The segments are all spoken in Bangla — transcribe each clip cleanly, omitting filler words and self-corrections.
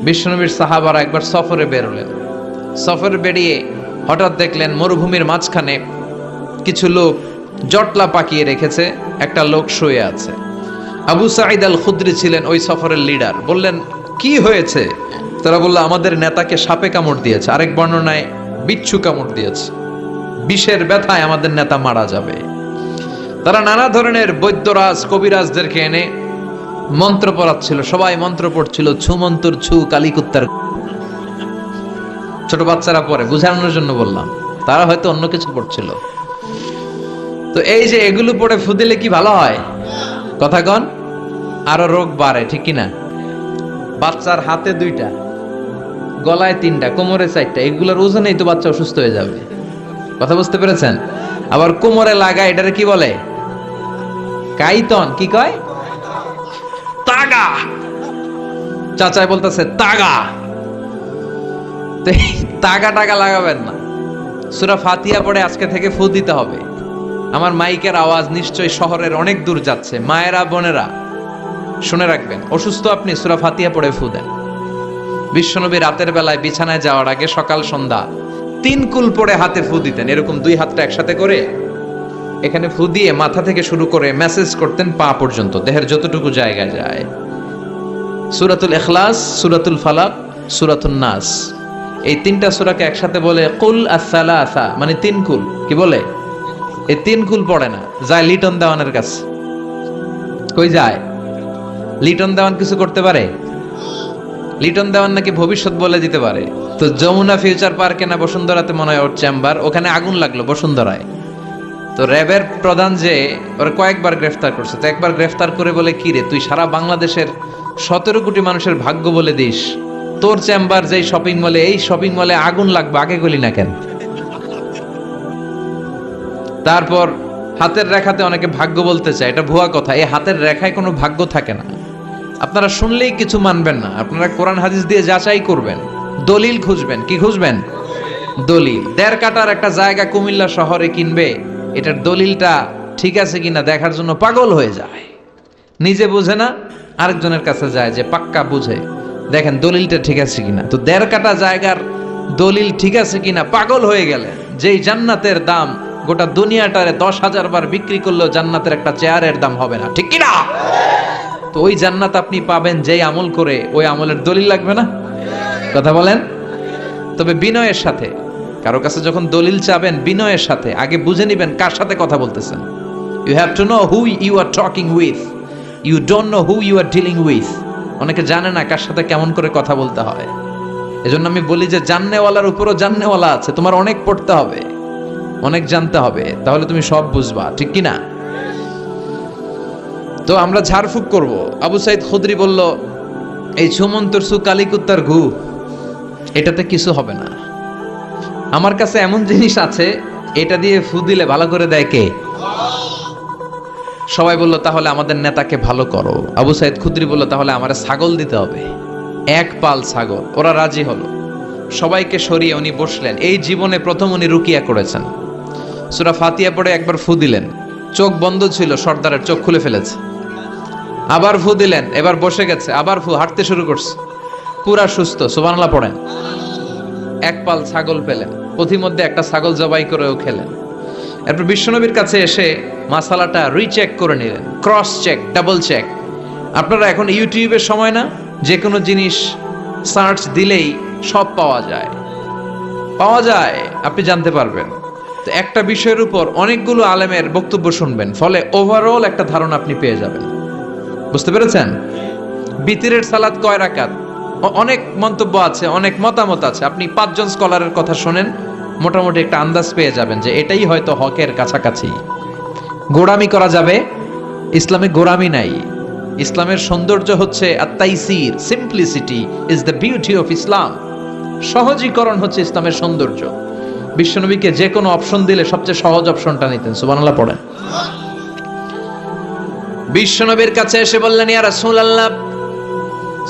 বিশ্বনবীর সাহাবারা একবার সফরে বেরোলেন। সফরে বেরিয়ে হঠাৎ দেখলেন মরুভূমির মাঝখানে কিছু লোক জটলা পাকিয়ে রেখেছে, একটা লোক শুয়ে আছে। আবু সাঈদ আল খুদরি ছিলেন ওই সফরের লিডার। বললেন, কি হয়েছে? তারা বলল, আমাদের নেতাকে সাপে কামড় দিয়েছে, আরেক বর্ণনায় বিচ্ছু কামড় দিয়েছে, বিষের ব্যথায় আমাদের নেতা মারা যাবে। তারা নানা ধরনের বৈদ্যরাজ কবিরাজদেরকে এনে মন্ত্র পড়াচ্ছিল, সবাই মন্ত্র পড়ছিল, ছু মন্তর ছু কালিকুত্তার। ছোট বাচ্চারা পড়ে, বুঝানোর জন্য বললাম, তারা হয়তো অন্য কিছু পড়ছিল। তো এই যে এগুলো পড়ে ফু দিলে কি ভালো হয়? কথা কন, আরো রোগ বাড়ে, ঠিক কিনা? বাচ্চার হাতে 2টা, গলায় 3টা, কোমরে 4টা, এগুলোর ওজনেই তো বাচ্চা অসুস্থ হয়ে যাবে। কথা বুঝতে পেরেছেন? আবার কোমরে লাগায়, এটারে কি বলে? কাইতন। কি কয়? তাগা। চাচাই বলতেছে তাগা। তাগা টাগা লাগাবেন না। সূরা ফাতিহা পড়ে আজকে থেকে ফু দিতে হবে। আমার মাইকের আওয়াজ নিশ্চয়ই শহরের অনেক দূর যাচ্ছে। মায়েরা বোনেরা শুনে রাখবেন, অসুস্থ আপনি সূরা ফাতিহা পড়ে ফু দেন। বিশ্বনবী রাতের বেলায় বিছানায় যাওয়ার আগে সকাল সন্ধ্যা 3 কুল পড়ে হাতে ফু দিতেন। এরকম 2 হাতটা একসাথে করে এখানে ফু দিয়ে মাথা থেকে শুরু করে মেসেজ করতেন পা পর্যন্ত, দেহের যতটুকু জায়গা যায়। সূরাতুল ইখলাস, সূরাতুল ফালাক, সূরাতুন নাস, এই 3টা সূরাকে একসাথে বলে কুল আস-সালাসা, মানে 3 কুল। কি বলে? এই 3 কুল পড়ে না, যায় লিটন দেওয়ানের কাছে। কই যায়? লিটন দেওয়ান কিছু করতে পারে? লিটন দেওয়ান নাকি ভবিষ্যৎ বলে দিতে পারে। তো যমুনা ফিউচার পার্কে না বসুন্ধরাতে মনে হয় ওর চেম্বার, ওখানে আগুন লাগলো বসুন্ধরায়। তো র্যাবের প্রধান যে ওরা কয়েকবার গ্রেফতার করছে, তো একবার গ্রেফতার করে বলে, কি রে তুই সারা বাংলাদেশের 17 কোটি মানুষের ভাগ্য বলে দিস, তোর চেম্বার যেই শপিং মলে, এই শপিং মলে আগুন লাগবে, আগে গলি না কেন? তারপর হাতের রেখাতে অনেকে ভাগ্য বলতে চায়, এটা ভুয়া কথা। এই হাতের রেখায় কোনো ভাগ্য থাকে না। আপনারা শুনলেই কিছু মানবেন না, আপনারা কোরআন হাদিস দিয়ে যাচাই করবেন, দলিল খুঁজবেন। কি খুঁজবেন? দলিল। 1.5 কাঠার একটা জায়গা কুমিল্লা শহরে কিনবে, এটার দলিলটা ঠিক আছে কিনা দেখার জন্য পাগল হয়ে যায়। নিজে বুঝে না, আরেকজনের কাছে যায় যে পাক্কা বুঝে, দেখেন দলিলটা ঠিক আছে কিনা। তো 1.5 কাঠা জায়গার দলিল ঠিক আছে কিনা পাগল হয়ে গেলেন। যেই জান্নাতের দাম গোটা দুনিয়াটারে 10,000 বার বিক্রি করলেও জান্নাতের একটা চেয়ারের দাম হবে না, ঠিক কিনা? তো ওই জান্নাত আপনি পাবেন যেই আমল করে, ওই আমলের দলিল লাগবে না? কথা বলেন। তবে বিনয়ের সাথে, কারো কাছে যখন দলিল চাবেন, বিনয়ের সাথে আগে বুঝে নিবেন কার সাথে কথা বলতেছেন। You have to know who you are talking with, you don't know who you are dealing with. অনেকে জানে না কার সাথে কেমন করে কথা বলতে হয়। এজন্য আমি বলি যে জাননেওয়ালার উপরও জাননেওয়ালা আছে। তোমার অনেক পড়তে হবে, অনেক জানতে হবে, তাহলে তুমি সব বুঝবা, ঠিক কিনা? তো আমরা ঝাড়ফুঁক করব। আবু সাঈদ খুদরি বলল, এই ছুমন্তর সু কালিকুত্তার ঘু, এটাতে কিছু হবে না। আমার কাছে এমন জিনিস আছে, এটা দিয়ে ফু দিলে ভালো করে দেয় কে? সবাই বলল, তাহলে আমাদের নেতাকে ভালো করো। আবু সাঈদ খুদরি বলল, তাহলে আমারে ছাগল দিতে হবে, 1 পাল ছাগল। ওরা রাজি হলো। সবাইকে সরিয়ে উনি বসলেন। এই জীবনে প্রথম উনি রুকিয়া করেছেন। সূরা ফাতিহা পড়ে একবার ফু দিলেন, চোখ বন্ধ ছিল, সর্দারের চোখ খুলে ফেলেছে। আবার ফু দিলেন, এবার বসে গেছে, আবার ফু, হাঁটতে শুরু করছে, পুরা সুস্থ। সুবহানাল্লাহ পড়েন। 1 পাল ছাগল পেলেন, পথিমধ্যে একটা ছাগল জবাই করেও খেলেন। এরপর বিশ্বনবীর কাছে এসে মাসালাটা রিচেক করে নিলেন, ক্রস চেক, ডাবল চেক। আপনারা এখন ইউটিউবের সময় না, যে কোনো জিনিস সার্চ দিলেই সব পাওয়া যায়, আপনি জানতে পারবেন। তো একটা বিষয়ের উপর অনেকগুলো আলেমের বক্তব্য শুনবেন, ফলে ওভারঅল একটা ধারণা আপনি পেয়ে যাবেন। বুঝতে পেরেছেন? বিতিরের সালাত কয় রাকাত, অনেক মন্তব্য আছে, অনেক মতামত আছে। আপনি 5 জন স্কলারের কথা শোনেন, মোটামুটি একটা আন্দাজ পেয়ে যাবেন যে এটাই হয়তো হকের কাছাকাছি। গোড়ামি করা যাবে? ইসলামে গোড়ামি নাই। ইসলামের সৌন্দর্য হচ্ছে আত-তাইসির, simplicity is the beauty of Islam. সহজীকরণ হচ্ছে ইসলামের সৌন্দর্য। বিশ্বনবীকে যে কোনো অপশন দিলে সবচেয়ে সহজ অপশনটা নিতেন। সুবহানাল্লাহ পড়েন। বিশ্বনবীর কাছে এসে বললেন, ইয়া রাসূলুল্লাহ,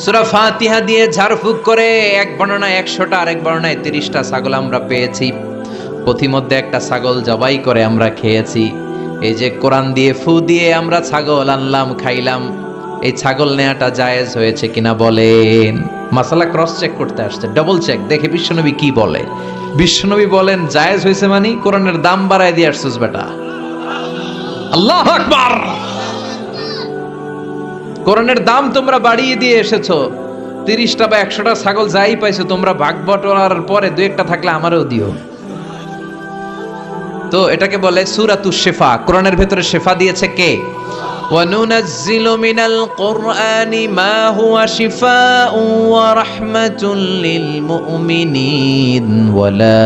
সূরা ফাতিহা দিয়ে ঝাড়ফুঁক করে এক বর্ণনায় 100টা, আরেক বর্ণনায় 30টা ছাগল আমরা পেয়েছি। পথিমধ্যে একটা ছাগল জবাই করে আমরা খেয়েছি। এই যে কোরআন দিয়ে ফু দিয়ে আমরা ছাগল আনলাম, খাইলাম, এই ছাগল নেয়াটা জায়েজ হয়েছে কিনা বলেন? মাসালা ক্রস চেক করতে আসছে, ডাবল চেক, দেখে বিশ্বনবী কি বলে। বিশ্বনবী বলেন জায়েজ হয়েছে মানে কোরআনের দাম বাড়ায় দিয়ে আসছিস বেটা। আল্লাহু আকবার। কোরআনের দাম তোমরা বাড়িয়ে দিয়ে এসেছো। 30টা বা 100টা ছাগল যাই পাইছো তোমরা ভাগ বটোয়ারার পরে দুই একটা থাকলে আমারও দিও। তো এটাকে বলে সূরাতুশ শিফা। কোরআনের ভেতরে শিফা দিয়েছে কে? وَنُنَزِّلُ مِنَ الْقُرْآنِ مَا هُوَ شِفَاءٌ وَرَحْمَةٌ لِّلْمُؤْمِنِينَ وَلَا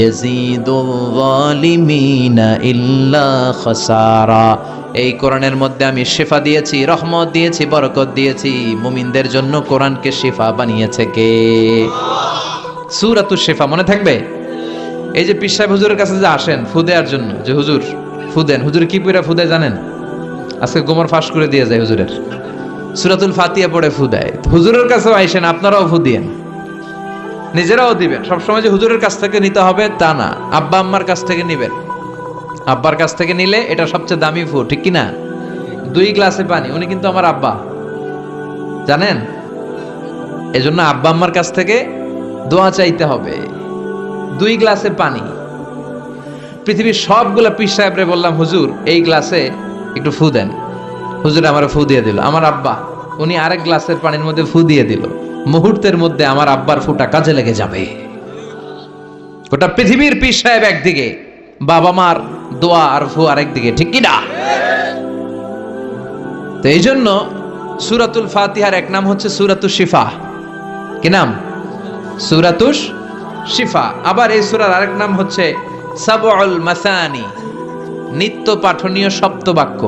يَزِيدُ الظَّالِمِينَ إِلَّا خَسَارًا। এই কোরআনের মধ্যে আমি শিফা দিয়েছি, রহমত দিয়েছি, বরকত দিয়েছি। মুমিনদের জন্য কোরআনকে শিফা বানিয়েছে কে? সূরাতুশ শিফা মনে থাকবে? এই যে পীর সাহেব হুজুরের কাছে যে আসেন ফু দেওয়ার জন্য, যে হুজুর ফু দেন, হুজুর কি পড়া ফু দেয় জানেন? আজকে গোমর ফাঁস করে দিয়ে যায় হুজুরের, সূরাতুল ফাতিহা পড়ে ফু দেয়। হুজুরের কাছেও আইসেন, আপনারাও ফু দিয়েন, নিজেরাও দিবেন। সবসময় যে হুজুরের কাছ থেকে নিতে হবে তা না, আব্বা আম্মার কাছ থেকে নিবেন। আব্বার কাছ থেকে নিলে এটা সবচেয়ে দামি ফু, ঠিক কি না? 2 গ্লাসে পানি, উনি কিন্তু আমার আব্বা, জানেন? এজন্য আব্বা আম্মার কাছ থেকে দোয়া চাইতে হবে। 2 গ্লাসে পানি। পৃথিবীর সবগুলা পীর সাহেবরে বললাম হুজুর এই গ্লাসে একটু ফু দেন, হুজুর আমার ফু দিয়ে দিল। আমার আব্বা উনি আরেক গ্লাসের পানির মধ্যে ফু দিয়ে দিল। মুহূর্তের মধ্যে আমার আব্বার ফুটা কাজে লেগে যাবে। গোটা পৃথিবীর পীর সাহেব একদিকে, বাবা মার দোয়া আর ফু আরেকদিকে, ঠিক কি না? তো এই জন্য সূরাতুল ফাতিহার এক নাম হচ্ছে সূরাতুশ শিফা। কি নাম? সূরাতুশ শিফা। আবার এই সূরার আরেক নাম হচ্ছে সাবউল মাসানি, নিত্য পাঠনীয় সপ্তবাক্য।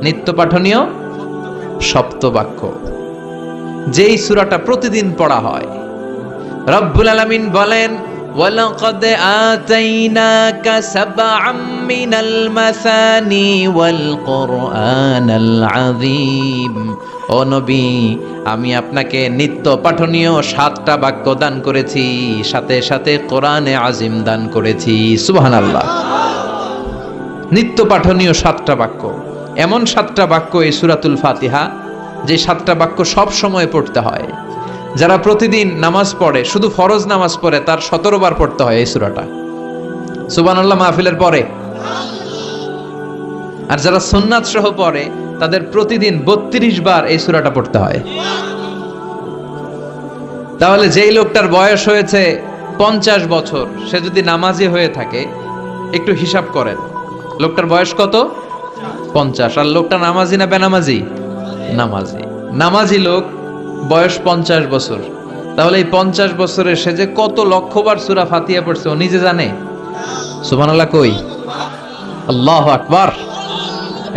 নিত্য পাঠনীয় সপ্তবাক্য, যেই সূরাটা প্রতিদিন পড়া হয়। রব্বুল আলামিন বলেন ওয়ালাকাদ আতাইনাকা সাবআম মিনাল মাসানি ওয়াল কুরআনাল আযীম। ও নবী, আমি আপনাকে নিত্য পাঠনীয় 7টা বাক্য দান করেছি, সাথে সাথে কোরআনে আজিম দান করেছি। সুবহানাল্লাহ। নিত্য পাঠনীয় 7টা বাক্য, এমন 7টা বাক্য এই সূরাতুল ফাতিহা, যে 7টা বাক্য সব সময় পড়তে হয়। যারা প্রতিদিন নামাজ পড়ে, শুধু ফরজ নামাজ পড়ে, তার 17 বার পড়তে হয় এই সূরাটা। সুবহানাল্লাহ মাহফিলের পরে। আর যারা সুন্নাত সহ পড়ে তাদের প্রতিদিন 32 বার এই সূরাটা পড়তে হয়। তাহলে যেই লোকটার বয়স হয়েছে 50 বছর, সে যদি নামাজি হয়ে থাকে, একটু হিসাব করেন লোকটার বয়স কত? 50। আর লোকটা নামাজি না বেনামাজি? নামাজি। নামাজি লোক বয়স 50 বছর, তাহলে এই 50 বছরে সে যে কত লক্ষবার সূরা ফাতিহা পড়ছে ও নিজে জানে? সুবহানাল্লাহ কই? আল্লাহু আকবার।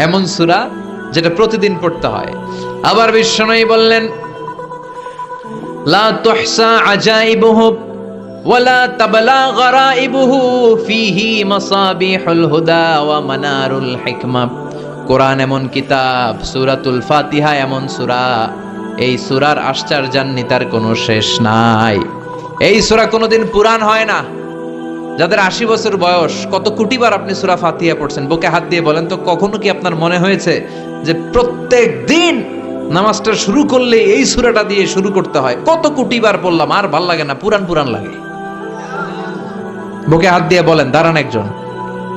এমন সূরা যেটা প্রতিদিন পড়তে হয়। আবার বিশ্বনবী বললেন লা তুহসা আজাইবুহু ওয়ালা তাবলা গরাইবুহু ফিহি মাসাবিহুল হুদা ওয়া মানারুল হিকমা। কোরআন এমন কিতাব, সূরাতুল ফাতিহা এমন সূরা, এই সূরার আশ্চর্যান্বিতার কোনো শেষ নাই। এই সূরা কোনোদিন পুরান হয় না। যাদের 80 বছর বয়স, কত কোটিবার আপনি সূরা ফাতিহা পড়ছেন? বুকে হাত দিয়ে বলেন তো, কখনো কি আপনার মনে হয়েছে যে প্রত্যেক দিন নামাজটা শুরু করলে এই সূরাটা দিয়ে শুরু করতে হয়? কত কোটিবার পড়লাম, আর ভাল লাগে না, পুরান পুরান লাগে। বুকে হাত দিয়ে বলেন, দাঁড়ান একজন,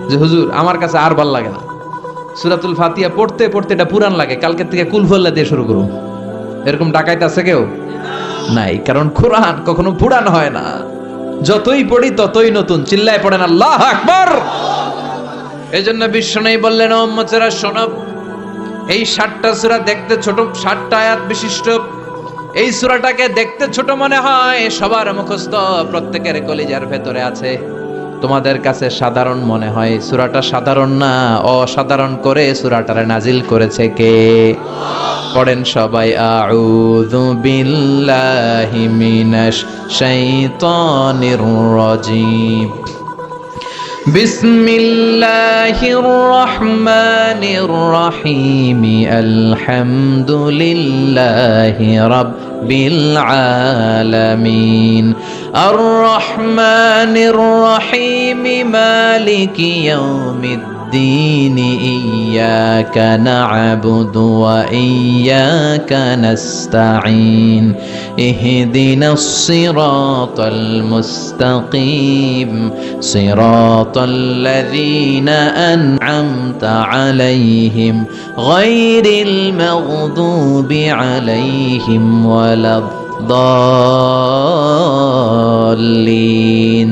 যে হুজুর আমার কাছে আর ভাল লাগে না, সূরাতুল ফাতিহা পড়তে পড়তে এটা পুরান লাগে, কালকে থেকে কুলহুয়াল্লাহ দিয়ে শুরু করুন। এরকম ডাকাইতে আছে কেউ? নাই। কারণ কোরআন কখনো পুরান হয় না, যতই পড়ি ততই নতুন। চিল্লায় পড়েন আল্লাহু আকবার। এজন্য বিশ্বনবী বললেন, ও উম্মতেরা শোনো, এই 7টা সূরা দেখতে ছোট, 7টা আয়াত বিশিষ্ট এই সূরাটাকে দেখতে ছোট মনে হয়, সবার মুখস্থ, প্রত্যেকের কলিজার ভেতরে আছে। তোমাদের কাছে সাধারণ মনে হয়, সূরাটা সাধারণ না, অসাধারণ করে সূরাটারে নাজিল করেছে কে? পড়েন সবাই, আউযু বিল্লাহি মিনাশ শাইতানির রাজীম। বিসমিল্লাহির রহমানির রহিম। আলহামদুলিল্লাহি রাব্বিল আলামিন। আর রহমানির রহিম। মালিকি ইয়াউমিদ الدين إياك نعبد وإياك نستعين اهدنا الصراط المستقيم صراط الذين أنعمت عليهم غير المغضوب عليهم ولا الضالين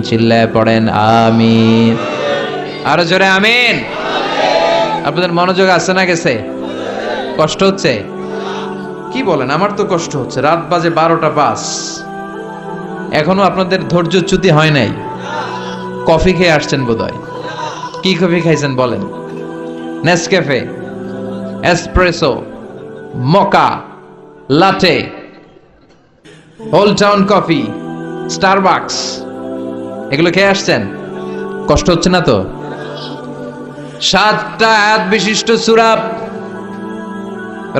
চিল্লায় পড়েন আমিন। আরো জোরে আমিন। আপনাদের মনোযোগ আছে না গেছে? কষ্ট হচ্ছে? কি বলেন, আমার তো কষ্ট হচ্ছে। রাত বাজে 12টা 5, এখনো আপনাদের ধৈর্যচ্যুতি হয় নাই। কফি খেয়ে আসছেন বোধহয়। কি কফি খাইছেন বলেন? Nescafe, espresso, মকা, লাটে, old town coffee, Starbucks, এগুলো খেয়ে আসছেন? কষ্ট হচ্ছে না তো? 7টা আয়াত বিশিষ্ট সূরা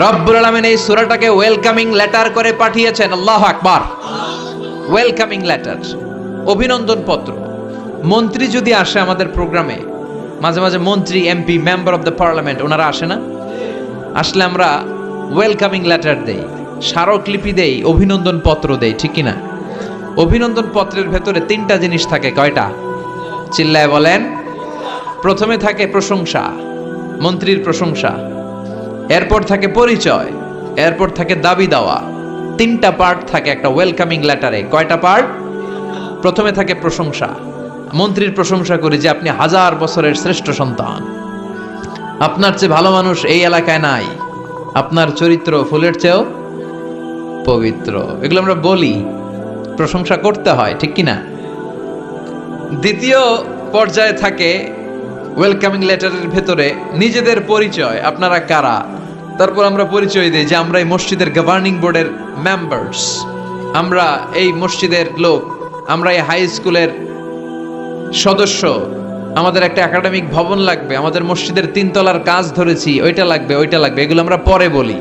রব্বুল আলামিন এই সূরাটাকে ওয়েলকামিং লেটার করে পাঠিয়েছেন। আল্লাহু আকবার। ওয়েলকামিং লেটার, অভিনন্দন পত্র। মন্ত্রী যদি আসে আমাদের প্রোগ্রামে, মাঝে মাঝে মন্ত্রী, MP, member of the parliament, ওনারা আসে না? আসলে আমরা ওয়েলকামিং লেটার দেই, স্মারকলিপি দেই, অভিনন্দন পত্র দেই, ঠিক কি না? অভিনন্দন পত্রের ভেতরে 3টা জিনিস থাকে। কয়টা? চিল্লায় বলেন। প্রথমে থাকে প্রশংসা, মন্ত্রীর প্রশংসা। এরপর থাকে পরিচয়, এরপর থাকে দাবি দেওয়া। 3টা পার্ট থাকে একটা ওয়েলকামিং লেটারে। কয়টা পার্ট? প্রথমে থাকে প্রশংসা। মন্ত্রীর প্রশংসা করি যে আপনি 1000 বছরের শ্রেষ্ঠ সন্তান, আপনার চেয়ে ভালো মানুষ এই এলাকায় নাই, আপনার চরিত্র ফুলের চেয়েও পবিত্র। এগুলো আমরা বলি, প্রশংসা করতে হয়, ঠিক কি না? দ্বিতীয় পর্যায়ে থাকে ওয়েলকামিং লেটারের ভেতরে নিজেদের পরিচয়, আপনারা কারা। তারপর আমরা পরিচয় দিই যে আমরা এই মসজিদের গভর্নিং বোর্ডের মেম্বার্স, আমরা এই মসজিদের লোক, আমরা এই হাই স্কুলের সদস্য, আমাদের একটা একাডেমিক ভবন লাগবে, আমাদের মসজিদের 3 তলার কাজ ধরেছি, ওইটা লাগবে, ওইটা লাগবে। এগুলো আমরা পরে বলি,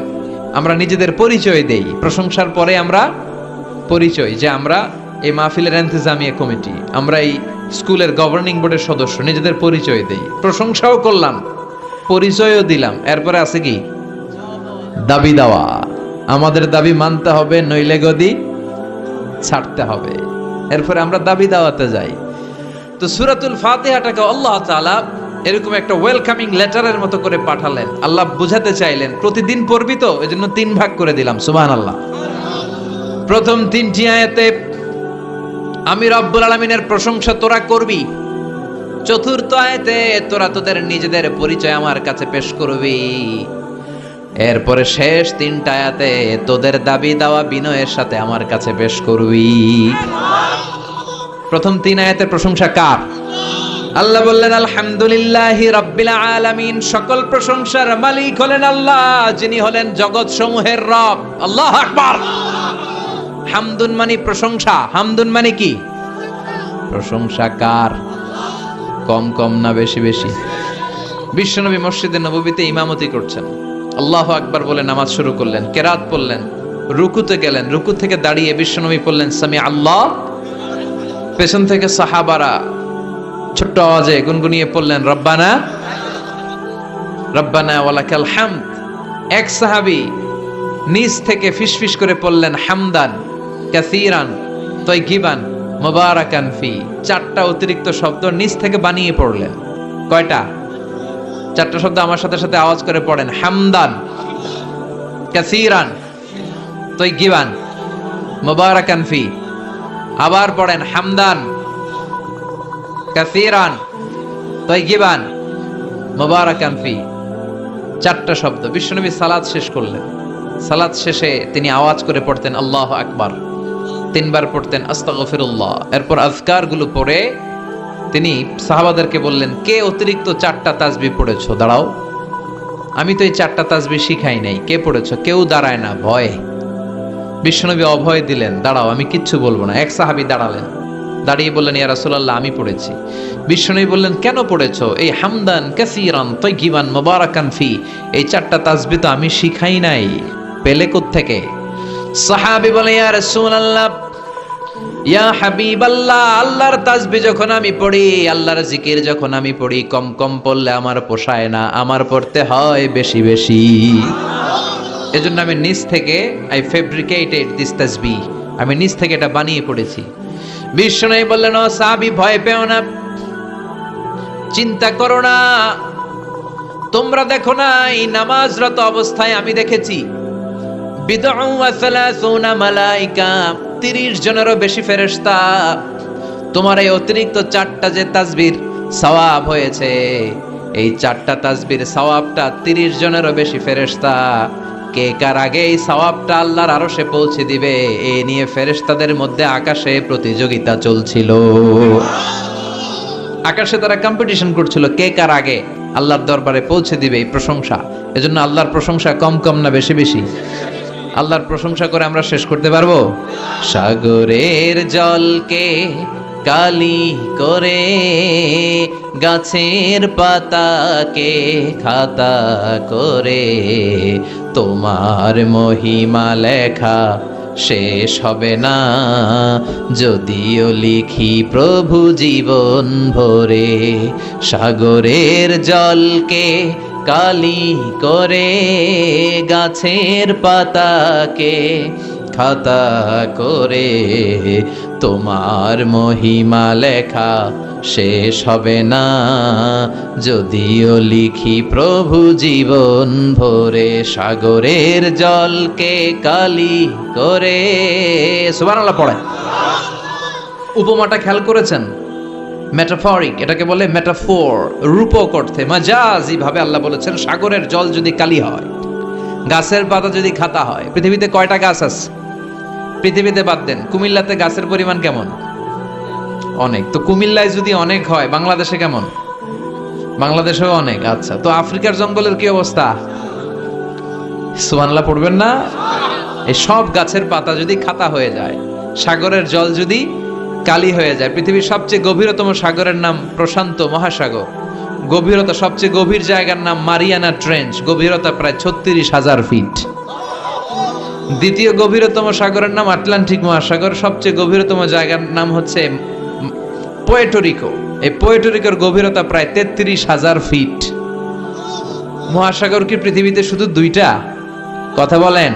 আমরা নিজেদের পরিচয় দেই। প্রশংসার পরে আমরা পরিচয়, যে আমরা এই মাহফিলের ইন্তেজামিয়া কমিটি, আমরা এই স্কুলের গভর্নিং বোর্ডের সদস্য, নিজেদের পরিচয় দেই। প্রশংসাও করলাম, পরিচয়ও দিলাম। এরপরে আছে কি? দাবি দেওয়া। আমাদের দাবি মানতে হবে, নইলে গদি ছাড়তে হবে। এরপরে আমরা দাবি দেওয়াতে যাই। তো সূরাতুল ফাতিহাটাকে আল্লাহ তাআলা এরকম একটা ওয়েলকামিং লেটারের মতো করে পাঠালেন। আল্লাহ বুঝাতে চাইলেন প্রতিদিন পড়বি তো, এজন্য 3 ভাগ করে দিলাম। সুবহানাল্লাহ। প্রথম 3টি আয়াতে আমি রব্বুল আলামিনের প্রশংসা তোরা করবি। চতুর্থ আয়াতে তোরা তোদের নিজেদের পরিচয় আমার কাছে পেশ করবি। এরপরে শেষ 3টা আয়াতে তোদের দাবি দাওয়া বিনয়ের সাথে আমার কাছে পেশ করবি। প্রথম 3 আয়াতের প্রশংসা কার? আল্লাহ বললেন আলহামদুলিল্লাহি রাব্বিল আলামিন, সকল প্রশংসার মালিক হলেন আল্লাহ, যিনি হলেন জগৎ সমূহের রব। আল্লাহু আকবার। হামদুন মানে প্রশংসা। হামদুন মানে কি? প্রশংসা কার? কম কম না বেশি বেশি? বিশ্বনবী মসজিদে নববীতে ইমামতি করছেন, আল্লাহু আকবার বলে নামাজ শুরু করলেন, কেরাত পড়লেন, রুকুতে গেলেন, রুকু থেকে দাঁড়িয়ে বিশ্বনবী পড়লেন সামি আল্লাহ। পেছন থেকে সাহাবারা ছোট্ট আওয়াজে গুনগুনিয়ে পড়লেন রব্বানা রব্বানা ওয়ালাকাল হামদ। এক সাহাবী নিচ থেকে ফিসফিস করে পড়লেন হামদান কাসীরান তাইয়িবান মুবারাকান ফি। 4টা অতিরিক্ত শব্দ নিচ থেকে বানিয়ে পড়লেন। কয়টা? 4টা শব্দ আমার সাথে সাথে আওয়াজ করে পড়েন। হামদান কাসীরান তাইয়িবান মুবারাকান ফি। আবার পড়েন হামদান কাসীরান তাইয়িবান মুবারাকান ফি। 4টা শব্দ। বিশ্বনবী সালাত শেষ করলেন। সালাত শেষে তিনি আওয়াজ করে পড়তেন আল্লাহু আকবার, 3 বার পড়তেন আস্তাগফিরুল্লাহ। এরপর আজকার গুলো পড়ে তিনি সাহাবাদেরকে বললেন, কে অতিরিক্ত 4টা তাসবিহ পড়েছো? দাঁড়াও, আমি তো এই 4টা তাসবিহ শিখাই নাই, কে পড়েছো? কেউ দাঁড়ায় না, ভয়। বিশ্বনবী অভয় দিলেন, দাঁড়াও, আমি কিচ্ছু বলবো না। এক সাহাবী দাঁড়ালেন, দাঁড়িয়ে বললেন ইয়া রাসূলুল্লাহ, আমি পড়েছি। বিশ্বনবী বললেন, কেন পড়েছো? এই হামদান কাসীরান তাইয়িবান মুবারাকান ফি, এই 4টা তাসবিহ তো আমি শিখাই নাই, পেলে কোত্থেকে? সাহাবী বলে ইয়া রাসূলুল্লাহ, ইয়া হাবিবাল্লাহ, আল্লাহর তাসবিহ যখন আমি পড়ি, আল্লাহর জিকির যখন আমি পড়ি, কম কম পড়লে আমার পোষায় না, আমার পড়তে হয় বেশি বেশি। এজন্য আমি নিজ থেকে আই ফেব্রিকেটেড দিস তাসবিহ, আমি নিজ থেকে এটা বানিয়ে পড়েছি। বিষ্ণু বললেন, ও সাহাবী, ভয় পেও না, চিন্তা করো না। তোমরা দেখো না, এই নামাজরত অবস্থায় আমি দেখেছি বিদউ ওয়া সালাসুনা মালাইকা, 30 জনেরও বেশি ফেরেশতা। তোমার এই অতিরিক্ত 4টা যে তাসবির সওয়াব হয়েছে, এই 4টা তাসবির সওয়াবটা 30 জনেরও বেশি ফেরেশতা কে কার আগে এই সওয়াবটা আল্লাহর আরশে পৌঁছে দিবে, এই নিয়ে ফেরেশতাদের মধ্যে আকাশে প্রতিযোগিতা চলছিল। আকাশে তারা কম্পিটিশন করছিল কে কার আগে আল্লাহর দরবারে পৌঁছে দিবে এই প্রশংসা। এজন্য আল্লাহর প্রশংসা কম কম না বেশি বেশি? আল্লাহর প্রশংসা করে আমরা শেষ করতে পারবো? সাগরের জলকে কালি করে, গাছের পাতাকে খাতা করে, তোমার মহিমা লেখা শেষ হবে না, যদিও লিখি প্রভু জীবন ভরে। সাগরের জলকে কালি করে, গাছের পাতাকে খাতা করে, তোমার মহিমা লেখা শেষ হবে না, যদিও লিখি প্রভু জীবন ভরে। সাগরের জলকে কালি করে, সুবহানাল্লাহ পড়ে। উপমাটা খেয়াল করেছেন? মেটাফরিক, এটাকে বলে মেটাফোর, রূপক অর্থে মাজাজি ভাবে আল্লাহ বলেছেন সাগরের জল যদি কালি হয়, গাছের পাতা যদি খাতা হয়। পৃথিবীতে কয়টা গাছ আছে? পৃথিবীতে বাদ দেন, কুমিল্লাতে গাছের পরিমাণ কেমন? অনেক। তো কুমিল্লায় যদি অনেক হয়, বাংলাদেশে কেমন? বাংলাদেশেও অনেক। আচ্ছা, তো আফ্রিকার জঙ্গলের কি অবস্থা? সুবহানাল্লাহ পড়বেন না? এই সব গাছের পাতা যদি খাতা হয়ে যায়, সাগরের জল যদি কালি হয়ে যায়। পৃথিবীর সবচেয়ে গভীরতম সাগরের নাম প্রশান্ত মহাসাগর। গভীরতা, সবচেয়ে গভীর জায়গার নাম মারিয়ানা ট্রেঞ্চ, গভীরতা প্রায় 36,000 ফিট। দ্বিতীয় গভীরতম সাগরের নাম আটলান্টিক মহাসাগর, সবচেয়ে গভীরতম জায়গার নাম হচ্ছে পোয়েটোরিকো। এই পোয়েটোরিকোর গভীরতা প্রায় 33,000 ফিট। মহাসাগর কি পৃথিবীতে শুধু 2টা? কথা বলেন।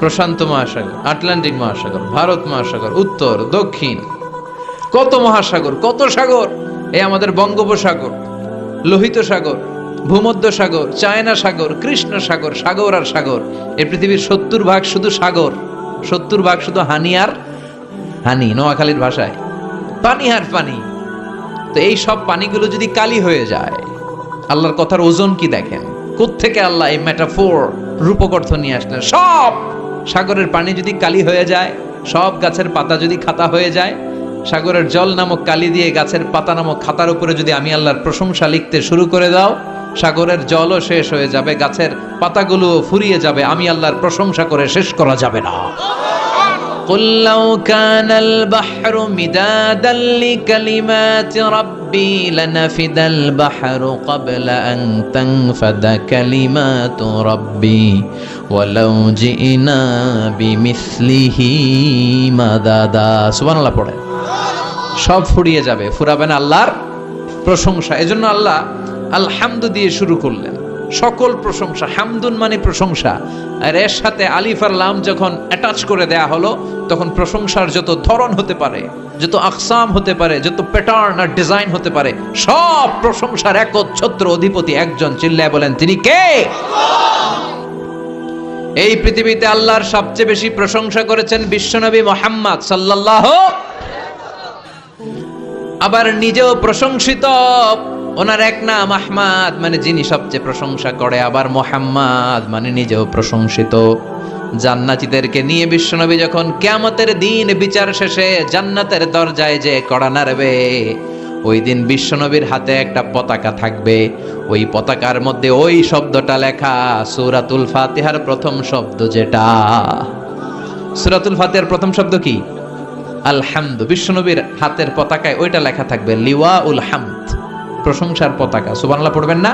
প্রশান্ত মহাসাগর, আটলান্টিক মহাসাগর, ভারত মহাসাগর, উত্তর দক্ষিণ, কত মহাসাগর, কত সাগর। এই আমাদের বঙ্গোপসাগর, লোহিত সাগর, ভূমধ্য সাগর, চায়না সাগর, কৃষ্ণ সাগর, সাগর আর সাগর। এই পৃথিবীর 70% শুধু সাগর, 70% শুধু হানি আর হানি, নোয়াখালীর ভাষায় পানি আর পানি। তো এই সব পানিগুলো যদি কালি হয়ে যায়, আল্লাহর কথার ওজন কি দেখেন? কোত্থেকে আল্লাহ এই মেটাফোর, রূপক অর্থ নিয়ে আসলেন? সব সাগরের পানি যদি কালি হয়ে যায়, সব গাছের পাতা যদি খাতা হয়ে যায়, সাগরের জল নামক কালি দিয়ে গাছের পাতা নামক খাতার উপরে যদি আমি আল্লাহর প্রশংসা লিখতে শুরু করে দাও, সাগরের জলও শেষ হয়ে যাবে, গাছের পাতাগুলোও ফুরিয়ে যাবে, আমি আল্লাহর প্রশংসা করে শেষ করা যাবে না। قُلْ لَوْ كَانَ الْبَحْرُ مِدَادًا لِكَلِمَاتِ رَبِّي لَنَفِدَ الْبَحْرُ قَبْلَ أَن تَنفَدَ كَلِمَاتُ رَبِّي وَلَوْ جِئْنَا بِمِثْلِهِ مَدَدًا। সুবহানাল্লাহ পড়ে। সব ফুরিয়ে যাবে, ফুরাবে না আল্লাহর প্রশংসা। এজন্য আল্লাহ আলহামদু দিয়ে শুরু করলেন। সকল প্রশংসা, হামদুন মানে প্রশংসা, আর এর সাথে আলিফ আর লাম যখন অ্যাটাচ করে দেয়া হলো, তখন প্রশংসার যত ধরন হতে পারে, যত আকসাম হতে পারে, যত প্যাটার্ন আর ডিজাইন হতে পারে, সব প্রশংসার একচ্ছত্র অধিপতি একজন। চিল্লায় বলেন, তিনি কে? এই পৃথিবীতে আল্লাহর সবচেয়ে বেশি প্রশংসা করেছেন বিশ্বনবী মুহাম্মদ সাল্লাল্লাহু, আবার নিজেও প্রশংসিত। ওনার এক নাম আহমদ, মানে যিনি সবচেয়ে প্রশংসা করে, আবার মুহাম্মদ মানে নিজেও প্রশংসিত। জান্নাতীদেরকে নিয়ে বিশ্বনবী যখন কিয়ামতের দিন বিচার শেষে জান্নাতের দরজায় যে কড়া নাড়বে, ওই দিন বিশ্বনবীর হাতে একটা পতাকা থাকবে। ওই পতাকার মধ্যে ওই শব্দটা লেখা, সূরাতুল ফাতিহার প্রথম শব্দ যেটা। সূরাতুল ফাতিহার প্রথম শব্দ কি? আলহামদু। বিশ্বনবীর হাতের পতাকায় ওইটা লেখা থাকবে, লিওয়াউল হামদ, প্রশংসার পতাকা। সুবহানাল্লাহ পড়বেন না?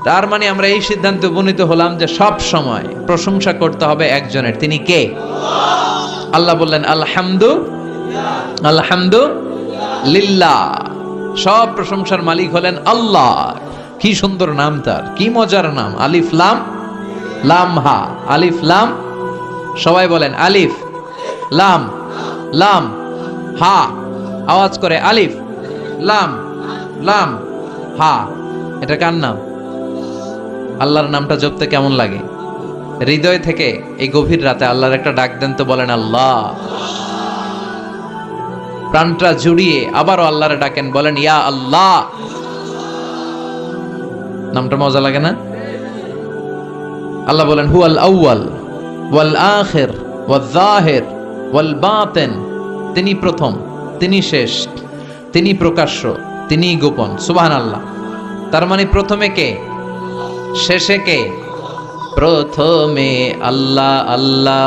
তার মানে আমরা এই সিদ্ধান্তে উপনীত হলাম যে সব সময় প্রশংসা করতে হবে একজনের। তিনি কে? আল্লাহ বললেন আলহামদু আলহামদুলিল্লাহ। সব প্রশংসার মালিক হলেন আল্লাহ। কি সুন্দর নাম তার, কি মজার নাম। আলিফ লাম লাম হা, আলিফ লাম। সবাই বলেন আলিফ লাম লাম হা। আওয়াজ করে আলিফ লাম লাম হা। এটা কার নাম? আল্লাহর নামটা জপতে কেমন লাগে? হৃদয় থেকে এই গভীর রাতে আল্লাহর একটা ডাক দেন তো, বলেন আল্লাহ। প্রাণটা জুড়িয়ে আবারও আল্লাহরে ডাকেন, বলেন ইয়া আল্লাহ। নামটা মজা লাগে না? আল্লাহ বলেন হুয়াল আউয়াল ওয়াল আখির ওয়াল যাহির ওয়াল বাতিন। তিনি প্রথম, তিনি শেষ, তিনি প্রকাশ্য, তিনি গোপন। সুবহানাল্লাহ। তার মানে প্রথমে কে, শেষে কে? প্রথমে আল্লাহ আল্লাহ,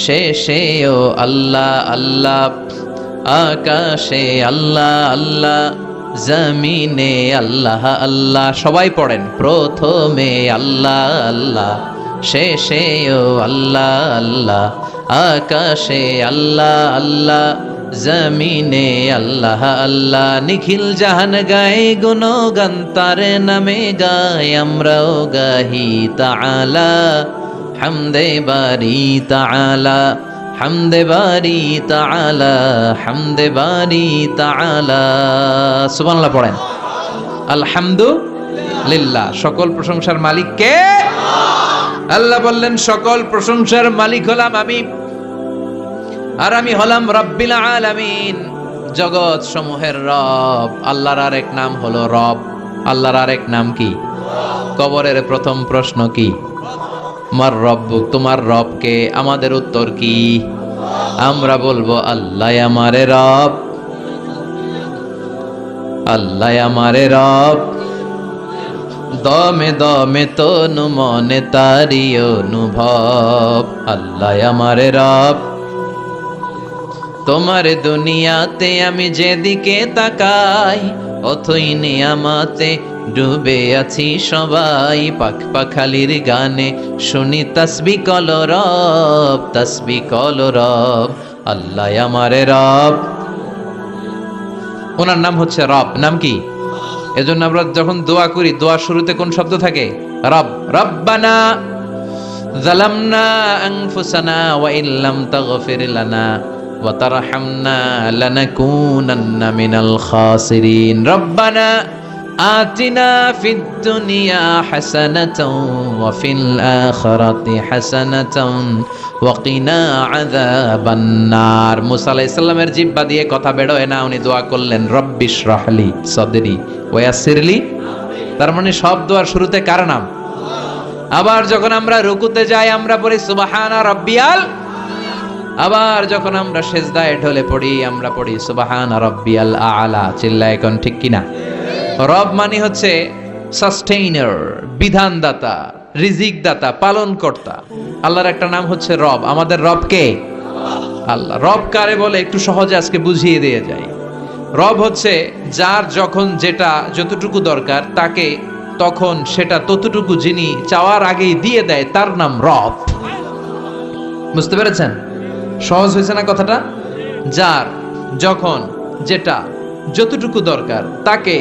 শেষেও আল্লাহ আল্লাহ, আকাশে আল্লাহ আল্লাহ, জমিনে আল্লাহ আল্লাহ। সবাই পড়েন প্রথমে আল্লাহ আল্লাহ, শেষেও আল্লাহ আল্লাহ, আকাশে আল্লাহ আল্লাহ, জমিনে আল্লাহ আল্লাহ। নিখিল জাহান গায়ে গুণগান তার নামে গায়, আমরাও গাহি তাআলা হামদে বারি তাআলা, হামদে বারি তাআলা, হামদে বারি তাআলা। সুবহানাল্লাহ পড়েন। আলহামদুলিল্লাহ। সকল প্রশংসার মালিক কে? আল্লাহ বললেন সকল প্রশংসার মালিক হলাম আমি, আর আমি হলাম রব্বিল আলামিন, জগৎ সমূহের রব। আল্লাহর আরেক নাম হলো রব। আল্লাহর আরেক নাম কি? কবরের প্রথম প্রশ্ন কি? মার রব্বুক, তোমার রব কে? আমাদের উত্তর কি? আমরা বলবো আল্লাহ আমারে রব, আল্লাহ আমারে রব। দমে দমে তনু মনে তারি অনুভব, আল্লাহ আমারে রব। তোমার দুনিয়াতে আমি যেদিকে তাকাই, অথই নিয়ামতে ডুবে আছি সবাই। পাখ পাখালির গানে শুনি তাসবিহ কলো রব, তাসবিহ কলো রব, আল্লাহ আমারে রব। ওনার নাম হচ্ছে রব। নাম কি? এজন্য আমরা যখন দোয়া করি, দোয়া শুরুতে কোন শব্দ থাকে? রব। রব্বানা যালামনা আনফুসানা ওয়া ইল্লাম তাগফির লানা ওয়া তারহামনা লানাকুনান্না মিনাল খাসিরিন। রব্বানা আতিনা ফিদ দুনিয়া হাসানাতাও ওয়া ফিল আখিরাতি হাসানাতাও ওয়া কিনা আযাবান নার। মুসা আলাইহিস সালামের জিহ্বা দিয়ে কথা বের হয় না, উনি দোয়া করলেন রব্বিশ রাহলি সাদরি ওয়া ইয়াসসিরলি। তার মানে সব দোয়ার শুরুতে কার নাম? আবার যখন আমরা রুকুতে যাই আমরা পড়ি সুবহানা রাব্বিয়াল। আবার যখন আমরা সিজদায় ঢলে পড়ি আমরা পড়ি সুবহানা রাব্বিয়াল আ'লা। চিল্লায় কোন ঠিক কিনা? রব মানে হচ্ছে সাস্টেইনার, বিধানদাতা, রিজিক দাতা, পালন কর্তা। আল্লাহর একটা নাম হচ্ছে রব। আমাদের রব কে? আল্লাহ। রব কারে বলে একটু সহজে আজকে বুঝিয়ে দিয়ে যায়। রব হচ্ছে যার যখন যেটা যতটুকু দরকার তাকে তখন সেটা ততটুকু যিনি চাওয়ার আগেই দিয়ে দেয়, তার নাম রব। বুঝতে পেরেছেন? সহজ হয়েছে না কথাটা? যার যখন যেটা যতটুকু দরকার তাকে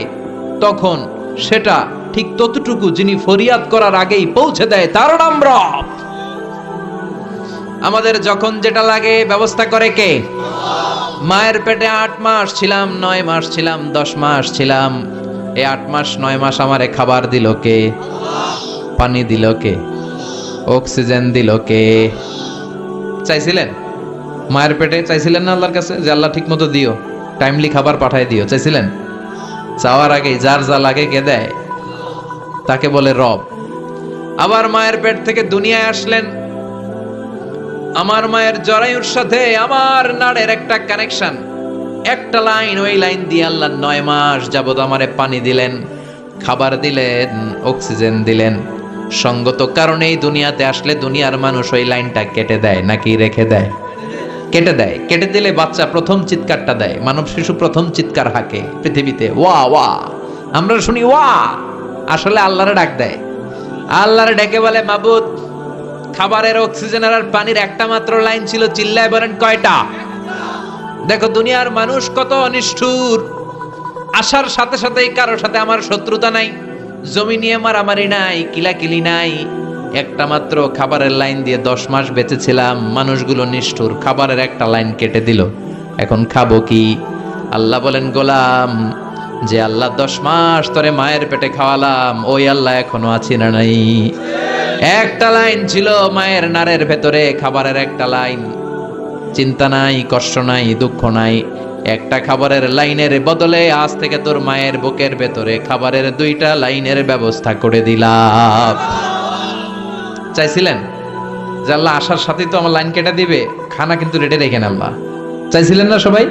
তখন সেটা ঠিক ততটুকু যিনি ফরিয়াদ করার আগেই পৌঁছে দেয়, তার নাম রব। আমাদের যখন যেটা লাগে ব্যবস্থা করে কে? মায়ের পেটে 8 মাস ছিলাম, 9 মাস ছিলাম, 10 মাস ছিলাম। এই 8 মাস 9 মাস আমারে খাবার দিল কে? পানি দিল কে? অক্সিজেন দিল কে? চাইছিলেন? মায়ের পেটে চাইছিলেন না আল্লাহর কাছে যে আল্লাহ ঠিক মতো দিও, টাইমলি খাবার পাঠায় দিও? চাইছিলেন? চাওয়ার আগে যার যা লাগে কে দেয়? তাকে বলে রব। আবার মায়ের পেট থেকে দুনিয়ায় আসলেন, আমার মায়ের জরায়ুর সাথে আমার নাড়ের একটা কানেকশন, একটা লাইন, ওই লাইন দিয়ে আল্লাহ 9 মাস যাবত আমারে পানি দিলেন, খাবার দিলেন, অক্সিজেন দিলেন। সঙ্গত কারণেই দুনিয়াতে আসলে দুনিয়ার মানুষ ওই লাইনটা কেটে দেয় নাকি রেখে দেয়? কেটে দেয়। কেটে দিলে বাচ্চা প্রথম চিৎকারটা দেয়, মানব শিশু প্রথম চিৎকার হাঁকে পৃথিবীতে, ওয়া ওয়া। আমরা শুনি ওয়া, আসলে আল্লাহরে ডাক দেয়। আল্লাহরে ডেকে বলে মাবুদ, খাবারের, অক্সিজেনের আর পানির একটা মাত্র লাইন ছিল, চিল্লায় বলেন কয়টা? দেখো দুনিয়ার মানুষ কত অনিষ্ঠুর। আসার সাথে সাথেই কারোর সাথে আমার শত্রুতা নাই, জমি নিয়ে মারামারি নাই, কিলাকিলি নাই। একটা মাত্র খাবারের লাইন দিয়ে 10 মাস বেঁচেছিলাম। মানুষগুলো নিষ্ঠুর, খাবারের একটা লাইন কেটে দিল। এখন খাবো কি? আল্লাহ বলেন, গোলাম, যে আল্লাহ 10 মাস তোরে মায়ের পেটে খাওয়ালাম, ওই আল্লাহ এখনো আছি না নাই? একটা লাইন ছিল মায়ের নারের ভেতরে, খাবারের একটা লাইন। চিন্তা নাই, কষ্ট নাই, দুঃখ নাই। একটা খাবারের লাইনের বদলে আজ থেকে তোর মায়ের বুকের ভেতরে খাবারের 2টা লাইনের ব্যবস্থা করে দিলাম। চাইছিলেন যে আল্লাহ আসার সাথেই তো আমার লাইন কেটে দিবে, খানা কিন্তু রেডি রেখেন আল্লাহ? চাইছিলেন না সবাই?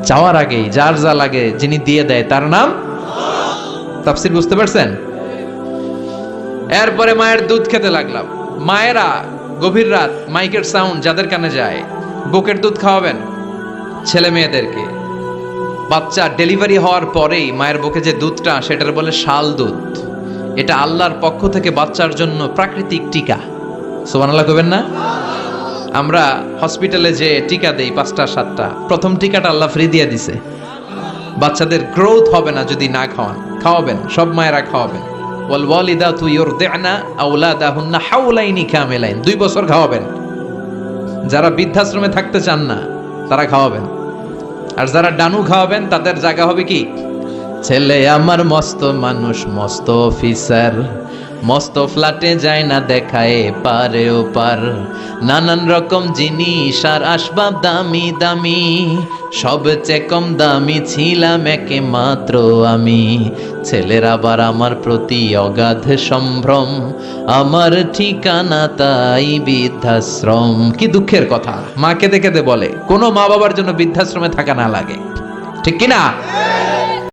চাওয়ার আগেই যার যা লাগে যিনি দিয়ে দেয় তার নাম তাফসীর। বুঝতে পারছেন? এরপরে মায়ের দুধ খেতে লাগলাম। মায়েরা গভীর রাত মাইকের সাউন্ড যাদের কানে যায়, বুকের দুধ খাওয়াবেন ছেলে মেয়েদেরকে। বাচ্চা ডেলিভারি হওয়ার পরেই মায়ের বুকে যে দুধটা, সেটার বলে শাল দুধ। এটা আল্লাহর পক্ষ থেকে বাচ্চার জন্য প্রাকৃতিক টিকা। সুবহানাল্লাহ কইবেন না? আমরা হসপিটালে যে টিকা দেই 5টা 7টা, প্রথম টিকাটা আল্লাহ ফ্রি দিয়ে দিছে। বাচ্চাদের গ্রোথ হবে না যদি না খাওয়ান। খাওয়াবেন, সব মায়েরা খাওয়াবেন। ওয়াল ওয়ালিদাতু ইউরদি'না আওলাদাহুন্না হাওলাইনি কামিলাইন, 2 বছর খাওয়াবেন। যারা বৃদ্ধাশ্রমে থাকতে চান না তারা খাওয়াবেন। আর যারা ডানু খাওয়াবেন তাদের জায়গা হবে কি? ছেলে আমার মস্ত মানুষ, মস্ত অফিসার, মস্ত ফ্ল্যাটে যায় না দেখায় পারে ও পার। নানান রকম জিনিস আর আসবাব দামি দামি, সবচেয়ে কম দামি ছিলাম একে মাত্র আমি। ছেলের আবার আমার প্রতি অগাধ সম্ভ্রম, আমার ঠিকানা তাই বৃদ্ধাশ্রম। কি দুঃখের কথা! মা কেঁদে কেঁদে বলে, কোনো মা বাবার জন্য বৃদ্ধাশ্রমে থাকা না লাগে, ঠিক কিনা?